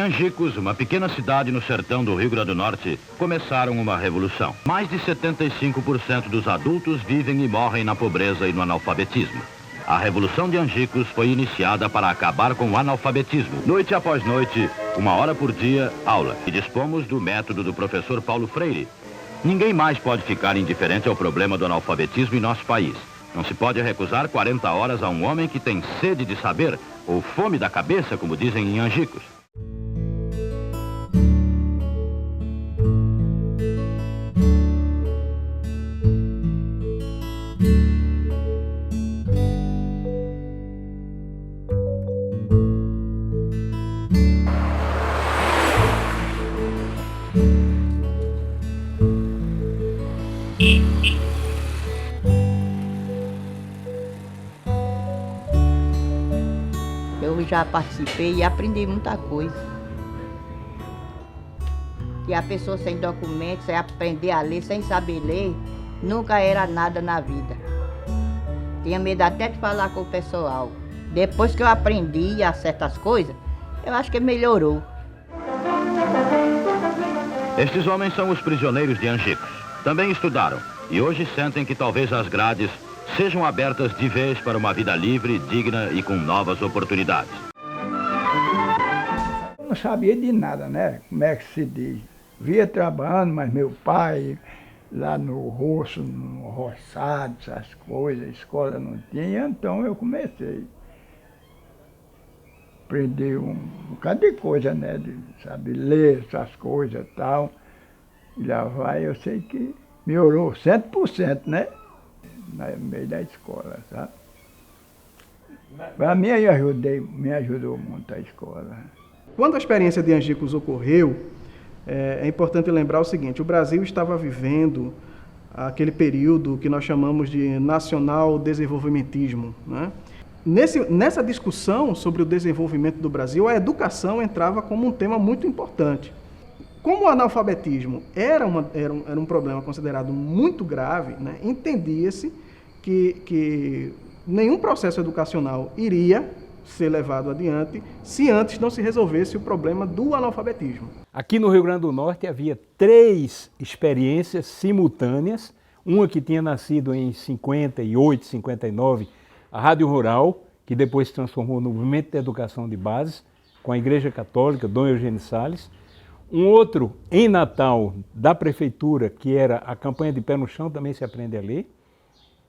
Angicos, uma pequena cidade no sertão do Rio Grande do Norte, começaram uma revolução. Mais de 75% dos adultos vivem e morrem na pobreza e no analfabetismo. A Revolução de Angicos foi iniciada para acabar com o analfabetismo. Noite após noite, 1 hora por dia, aula. E dispomos do método do professor Paulo Freire. Ninguém mais pode ficar indiferente ao problema do analfabetismo em nosso país. Não se pode recusar 40 horas a um homem que tem sede de saber, ou fome da cabeça, como dizem em Angicos. Eu já participei e aprendi muita coisa. E a pessoa sem documento, sem aprender a ler, sem saber ler, nunca era nada na vida. Tinha medo até de falar com o pessoal. Depois que eu aprendi a certas coisas, eu acho que melhorou. Estes homens são os prisioneiros de Angicos. Também estudaram e hoje sentem que talvez as grades sejam abertas de vez para uma vida livre, digna e com novas oportunidades. Eu não sabia de nada, né? Como é que se diz? Via trabalhando, mas meu pai, lá no roço, no roçado, essas coisas, escola não tinha, então eu comecei. Aprendi um bocado de coisa, né? De saber ler essas coisas e tal. E lá vai, eu sei que melhorou 100%, né? No meio da escola, sabe? Para mim, me ajudou muito a escola. Quando a experiência de Angicos ocorreu, é importante lembrar o seguinte: o Brasil estava vivendo aquele período que nós chamamos de nacional desenvolvimentismo, né? Nessa discussão sobre o desenvolvimento do Brasil, a educação entrava como um tema muito importante. Como o analfabetismo era um problema considerado muito grave, né, entendia-se que nenhum processo educacional iria ser levado adiante se antes não se resolvesse o problema do analfabetismo. Aqui no Rio Grande do Norte havia 3 experiências simultâneas, uma que tinha nascido em 58, 59, a Rádio Rural, que depois se transformou no Movimento de Educação de Bases, com a Igreja Católica, Dom Eugênio Salles. Um outro em Natal, da Prefeitura, que era a campanha de Pé no Chão, também se aprende a ler.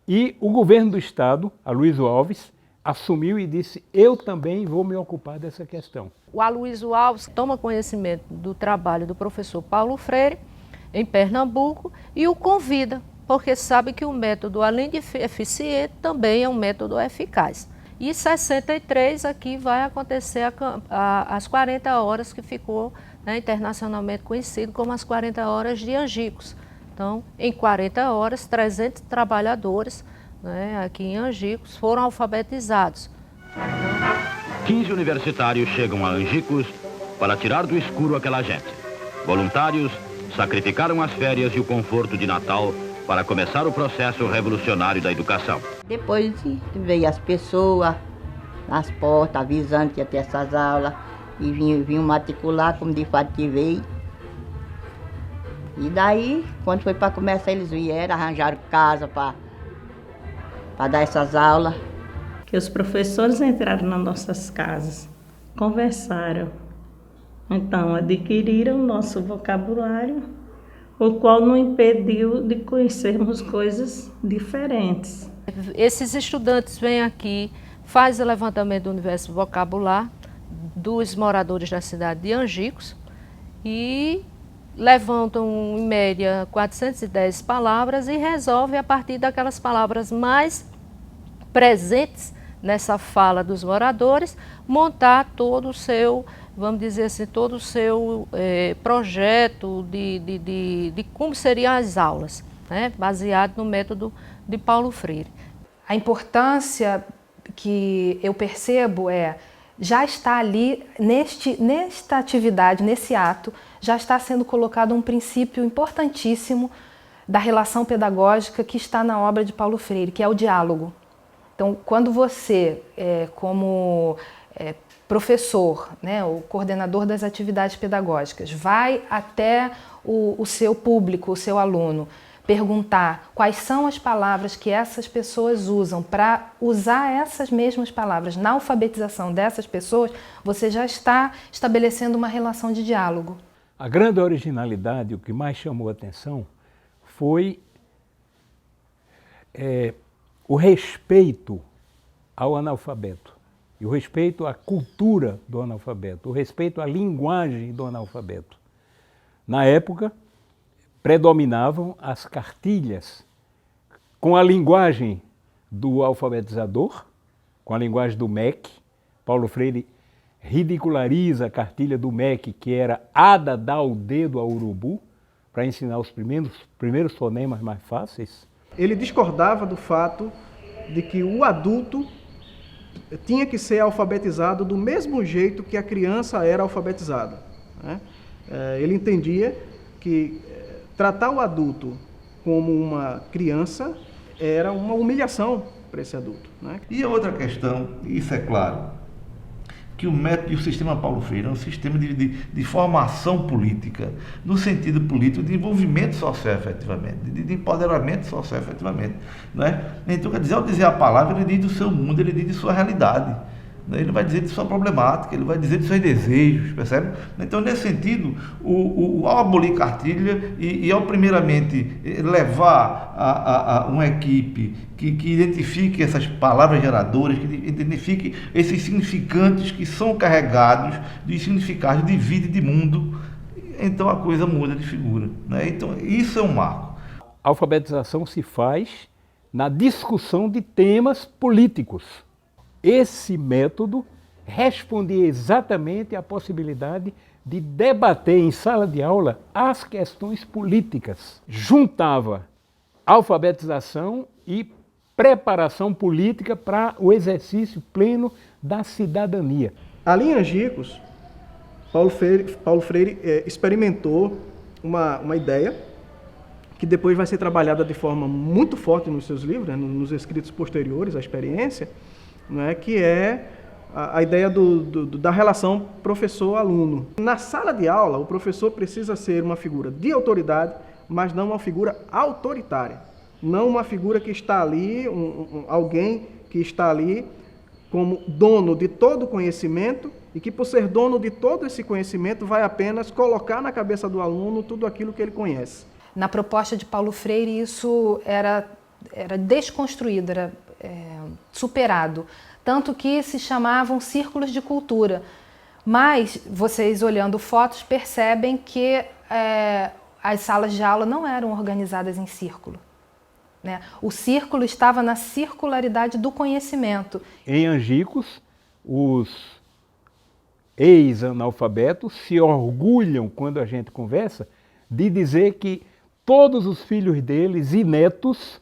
E o governo do Estado, Aloysio Alves, assumiu e disse: eu também vou me ocupar dessa questão. O Aloysio Alves toma conhecimento do trabalho do professor Paulo Freire, em Pernambuco, e o convida, porque sabe que o método, além de eficiente, também é um método eficaz. E em 63 aqui vai acontecer as 40 horas que ficou, né, internacionalmente conhecido como as 40 horas de Angicos. Então, em 40 horas, 300 trabalhadores, né, aqui em Angicos foram alfabetizados. 15 universitários chegam a Angicos para tirar do escuro aquela gente. Voluntários sacrificaram as férias e o conforto de Natal para começar o processo revolucionário da educação. Depois veio as pessoas nas portas avisando que ia ter essas aulas e vinham matricular, como de fato que veio. E daí, quando foi para começar, eles vieram, arranjaram casa para dar essas aulas. Que os professores entraram nas nossas casas, conversaram, então adquiriram o nosso vocabulário, o qual não impediu de conhecermos coisas diferentes. Esses estudantes vêm aqui, fazem o levantamento do universo vocabular dos moradores da cidade de Angicos e levantam, em média, 410 palavras e resolvem, a partir daquelas palavras mais presentes nessa fala dos moradores, montar todo o seu, vamos dizer assim, todo o seu projeto de como seriam as aulas, né, baseado no método de Paulo Freire. A importância que eu percebo já está ali, nesta atividade, nesse ato, já está sendo colocado um princípio importantíssimo da relação pedagógica que está na obra de Paulo Freire, que é o diálogo. Então, quando você, como professor, né, o coordenador das atividades pedagógicas, vai até o seu público, o seu aluno, perguntar quais são as palavras que essas pessoas usam, para usar essas mesmas palavras na alfabetização dessas pessoas, você já está estabelecendo uma relação de diálogo. A grande originalidade, o que mais chamou a atenção, foi o respeito ao analfabeto, e o respeito à cultura do analfabeto, o respeito à linguagem do analfabeto. Na época, predominavam as cartilhas com a linguagem do alfabetizador, com a linguagem do MEC. Paulo Freire ridiculariza a cartilha do MEC, que era Ada dá o dedo ao urubu, para ensinar os primeiros fonemas mais fáceis. Ele discordava do fato de que o adulto tinha que ser alfabetizado do mesmo jeito que a criança era alfabetizada, né? Ele entendia que tratar o adulto como uma criança era uma humilhação para esse adulto, né? E a outra questão, isso é claro, que o método e o sistema Paulo Freire é um sistema de formação política, no sentido político de envolvimento social efetivamente, de empoderamento social efetivamente, né? Então, quer dizer, ao dizer a palavra, ele diz do seu mundo, ele diz de sua realidade, né? Ele vai dizer de sua problemática, ele vai dizer de seus desejos, percebe? Então, nesse sentido, ao abolir cartilha e ao primeiramente levar a uma equipe que identifique essas palavras geradoras, que identifique esses significantes que são carregados de significados de vida e de mundo, então a coisa muda de figura, né? Então, isso é um marco. A alfabetização se faz na discussão de temas políticos. Esse método respondia exatamente à possibilidade de debater em sala de aula as questões políticas. Juntava alfabetização e preparação política para o exercício pleno da cidadania. Ali em Angicos, Paulo Freire experimentou uma ideia que depois vai ser trabalhada de forma muito forte nos seus livros, né, nos escritos posteriores à experiência, né, que é a ideia da relação professor-aluno. Na sala de aula, o professor precisa ser uma figura de autoridade, mas não uma figura autoritária. Não uma figura que está ali, alguém que está ali como dono de todo o conhecimento e que, por ser dono de todo esse conhecimento, vai apenas colocar na cabeça do aluno tudo aquilo que ele conhece. Na proposta de Paulo Freire, isso era desconstruído, era superado. Tanto que se chamavam círculos de cultura. Mas, vocês olhando fotos, percebem que as salas de aula não eram organizadas em círculo, né? O círculo estava na circularidade do conhecimento. Em Angicos, os ex-analfabetos se orgulham, quando a gente conversa, de dizer que todos os filhos deles e netos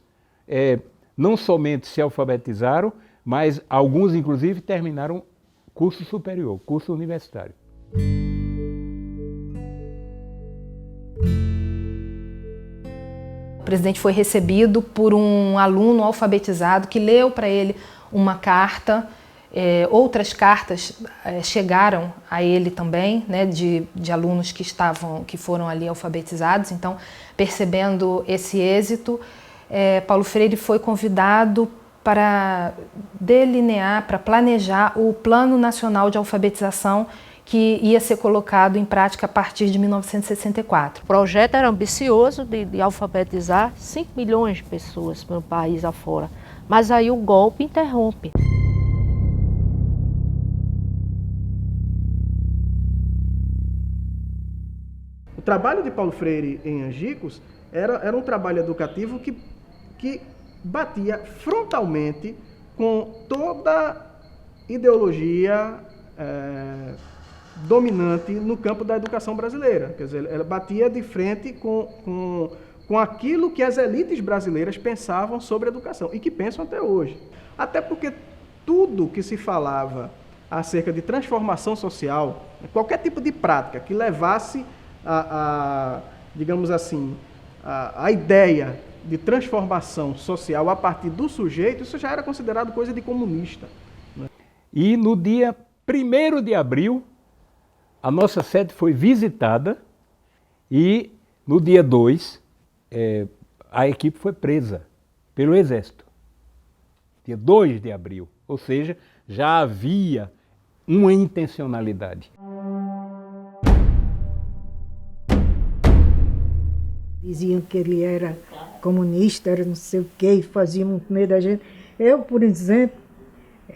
não somente se alfabetizaram, mas alguns, inclusive, terminaram curso superior, curso universitário. O presidente foi recebido por um aluno alfabetizado que leu para ele uma carta. Outras cartas chegaram a ele também, né, de alunos que foram ali alfabetizados. Então, percebendo esse êxito, Paulo Freire foi convidado para delinear, para planejar o Plano Nacional de Alfabetização que ia ser colocado em prática a partir de 1964. O projeto era ambicioso de alfabetizar 5 milhões de pessoas pelo país afora, mas aí o golpe interrompe. O trabalho de Paulo Freire em Angicos era um trabalho educativo que batia frontalmente com toda ideologia dominante no campo da educação brasileira. Quer dizer, ela batia de frente com aquilo que as elites brasileiras pensavam sobre a educação e que pensam até hoje. Até porque tudo que se falava acerca de transformação social, qualquer tipo de prática que levasse digamos assim, a ideia de transformação social a partir do sujeito, isso já era considerado coisa de comunista, né? E no dia 1º de abril, a nossa sede foi visitada e no dia 2, a equipe foi presa pelo Exército. Dia 2 de abril, ou seja, já havia uma intencionalidade. Diziam que ele era comunista, era não sei o quê, e fazia muito medo da gente. Eu, por exemplo,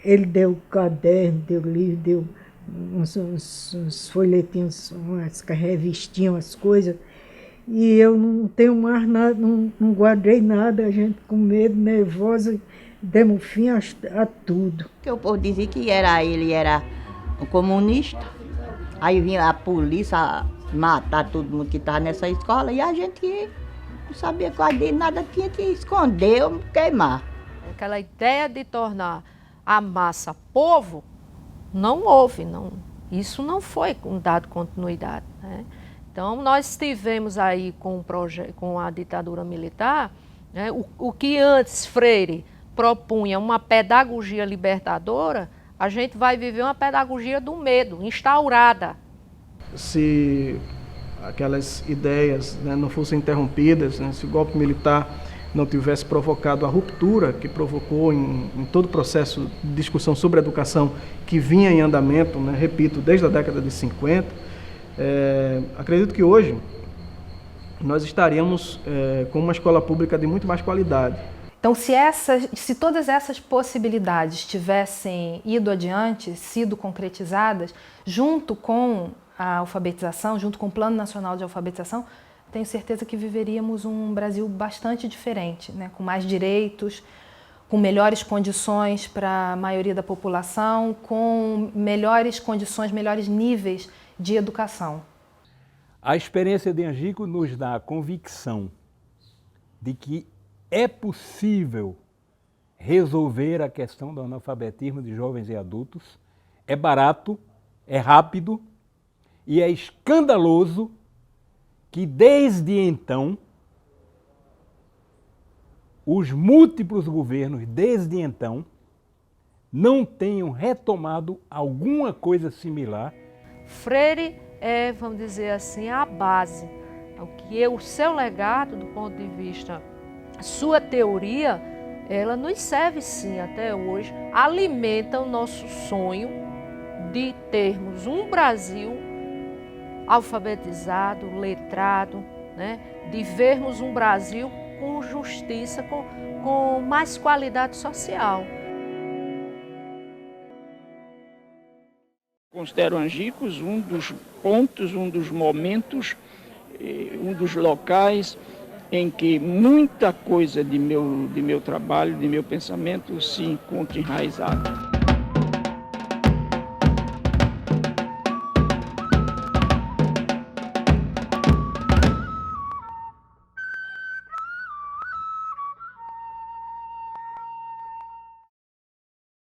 ele deu caderno, deu livro, deu uns folhetinhos, umas revistinhas, umas coisas. E eu não tenho mais nada, não guardei nada, a gente com medo, nervosa, demos fim a tudo. Porque o povo dizia que ele era um comunista, aí vinha a polícia matar todo mundo que estava nessa escola e a gente não sabia qual dele, nada tinha que esconder ou queimar. Aquela ideia de tornar a massa povo, não houve, isso não foi dado continuidade, né? Então, nós tivemos aí com a ditadura militar, né, o que antes Freire propunha uma pedagogia libertadora, a gente vai viver uma pedagogia do medo, instaurada. Se aquelas ideias, né, não fossem interrompidas, né, se o golpe militar não tivesse provocado a ruptura que provocou em todo o processo de discussão sobre a educação que vinha em andamento, né, repito, desde a década de 50, acredito que hoje nós estaríamos com uma escola pública de muito mais qualidade. Então, se todas essas possibilidades tivessem ido adiante, sido concretizadas, junto com a alfabetização, junto com o Plano Nacional de Alfabetização, tenho certeza que viveríamos um Brasil bastante diferente, né? Com mais direitos, com melhores condições para a maioria da população, com melhores condições, melhores níveis de educação. A experiência de Angico nos dá a convicção de que é possível resolver a questão do analfabetismo de jovens e adultos, é barato, é rápido e é escandaloso que desde então os múltiplos governos, desde então, não tenham retomado alguma coisa similar. Freire é, vamos dizer assim, a base. O seu legado, do ponto de vista, sua teoria, ela nos serve sim até hoje, alimenta o nosso sonho de termos um Brasil alfabetizado, letrado, né? De vermos um Brasil com justiça, com mais qualidade social. Considero Angicos um dos pontos, um dos momentos, um dos locais em que muita coisa de meu trabalho, de meu pensamento se encontra enraizada.